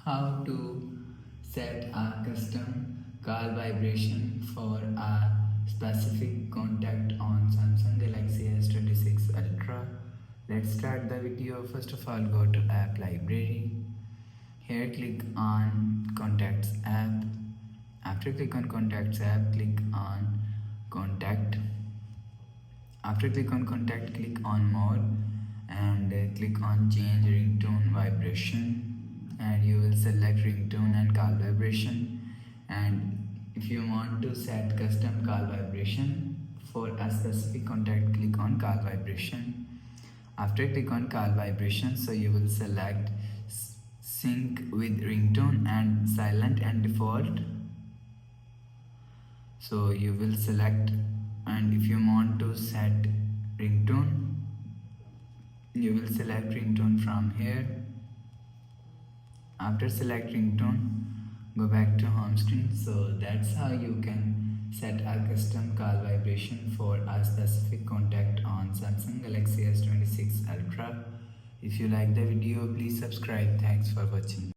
how to set a custom call vibration for a specific contact on Samsung Galaxy S26 Ultra. Let's start the video. First of all, go to app library. Here click on contacts app. After click on contacts app, click on contact. After click on contact, click on more and click on change ringtone vibration, and you will select ringtone and call vibration. And if you want to set custom call vibration for a specific contact, click on call vibration. After click on call vibration, so you will select sync with ringtone and silent and default. So you will select, and if you want to set ringtone, you will select ringtone from here. After select ringtone, go back to home screen. So that's how you can set a custom call vibration for a specific contact on Samsung Galaxy S26 Ultra. If you like the video, please subscribe. Thanks for watching.